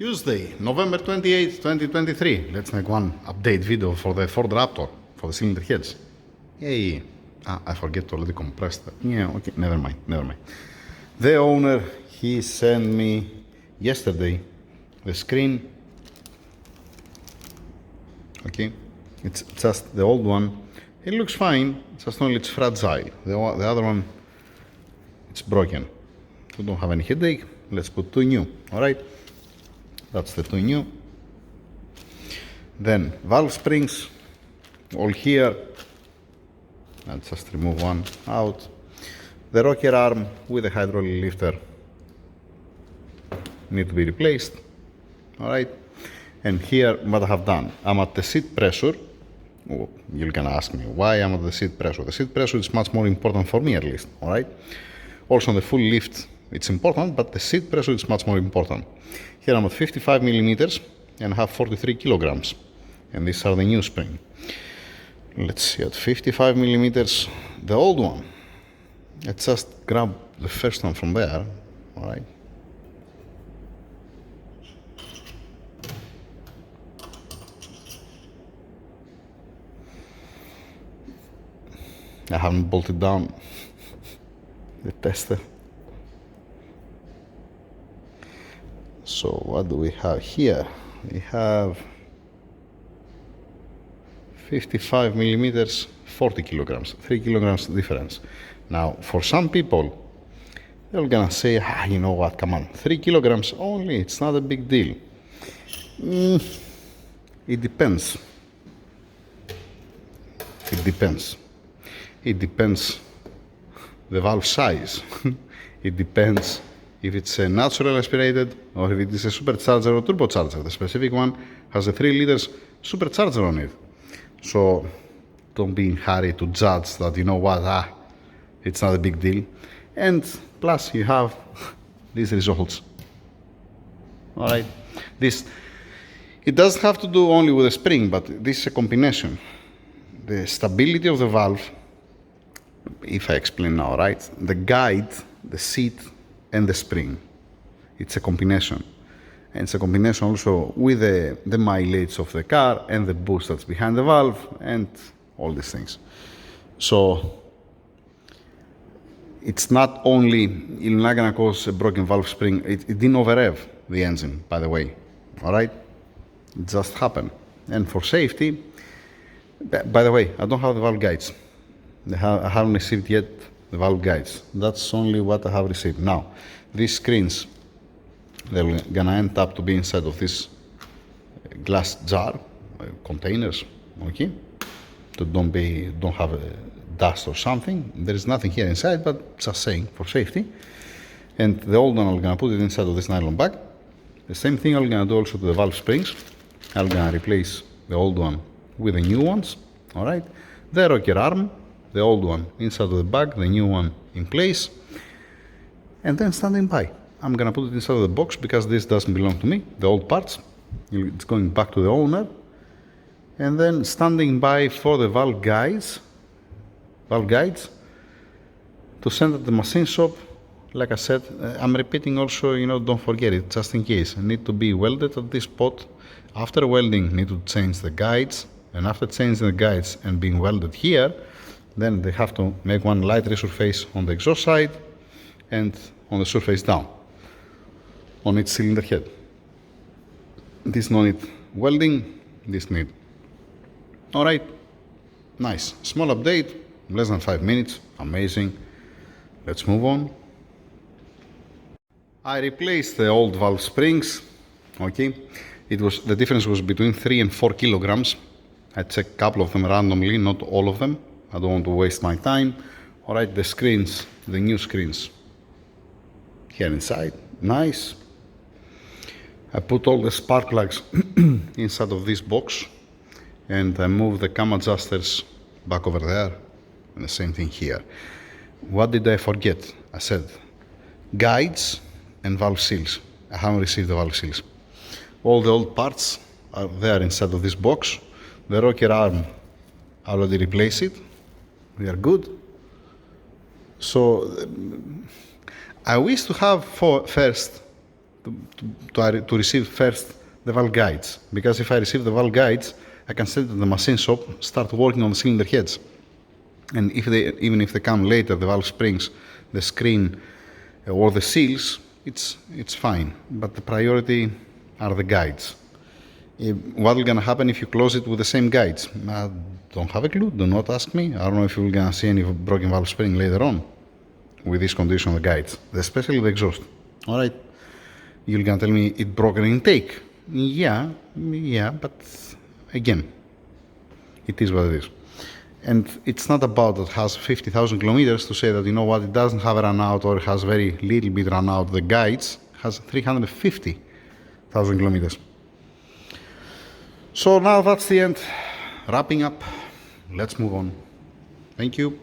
Tuesday, November 28th, 2023. Let's make one update video for the Ford Raptor, for the cylinder heads. Yay! I forget to already compress that. Yeah, okay, never mind. The owner, he sent me yesterday the screen. Okay, it's just the old one. It looks fine, just only it's fragile. The other one, it's broken. We don't have any headache. Let's put two new, alright? That's the two new. Then valve springs, all here. I'll just remove one out. The rocker arm with the hydraulic lifter need to be replaced. Alright. And here what I have done, I'm at the seat pressure. Oh, you're gonna ask me why I'm at the seat pressure. The seat pressure is much more important for me, at least. Alright. Also on the full lift it's important, but the seat pressure is much more important. Here I'm at 55 millimeters and have 43 kilograms. And these are the new spring. Let's see, at 55 millimeters, the old one. Let's just grab the first one from there. Alright. I haven't bolted down the tester. So what do we have here? We have 55 millimeters, 40 kilograms, 3 kilograms difference. Now, for some people, they're gonna say, you know what, come on, 3 kilograms only, it's not a big deal. It depends. It depends the valve size. It depends if it's a natural aspirated or if it is a supercharger or turbocharger. The specific one has a 3 liters supercharger on it. So don't be in a hurry to judge that, you know what, it's not a big deal. And plus you have these results. Alright. It doesn't have to do only with the spring, but this is a combination. The stability of the valve, if I explain now, right? The guide, the seat, and the spring. It's a combination. And it's a combination also with the mileage of the car and the boost that's behind the valve and all these things. So it's not only, you're not gonna cause a broken valve spring. It didn't over-rev the engine, by the way. All right? It just happened. And for safety, by the way, I don't have the valve guides. I haven't received yet the valve guides. That's only what I have received. Now, these screens, they're gonna end up to be inside of this glass jar, containers, okay? To don't have a dust or something. There is nothing here inside, but just saying for safety. And the old one, I'm gonna put it inside of this nylon bag. The same thing I'm gonna do also to the valve springs. I'm gonna replace the old one with the new ones. All right. The rocker arm, the old one inside of the bag, the new one in place. And then standing by. I'm gonna put it inside of the box because this doesn't belong to me, the old parts. It's going back to the owner. And then standing by for the valve guides to send at the machine shop. Like I said, I'm repeating also, don't forget it, just in case. I need to be welded at this spot. After welding, need to change the guides. And after changing the guides and being welded here, then they have to make one light resurface on the exhaust side and on the surface down on its cylinder head. This no need welding, this need. Alright, nice. Small update, less than 5 minutes, amazing. Let's move on. I replaced the old valve springs, okay. The difference was between 3 and 4 kilograms. I checked a couple of them randomly, not all of them. I don't want to waste my time. Alright, the screens, the new screens. Here inside, nice. I put all the spark plugs inside of this box and I moved the cam adjusters back over there and the same thing here. What did I forget? I said guides and valve seals. I haven't received the valve seals. All the old parts are there inside of this box. The rocker arm, I already replaced it. We are good. So I wish to have first to receive first the valve guides. Because if I receive the valve guides, I can send it to the machine shop, start working on the cylinder heads. And even if they come later, the valve springs, the screen, or the seals, it's fine. But the priority are the guides. What will gonna happen if you close it with the same guides? I don't have a clue. Do not ask me. I don't know if you're gonna see any broken valve spring later on with this condition of the guides, especially the exhaust. All right, you're gonna tell me it broke an intake. Yeah, but again, it is what it is. And it's not about that it has 50,000 kilometers to say that, you know what, it doesn't have a run out or it has very little bit run out. The guides has 350,000 kilometers. So now that's the end. Wrapping up. Let's move on. Thank you.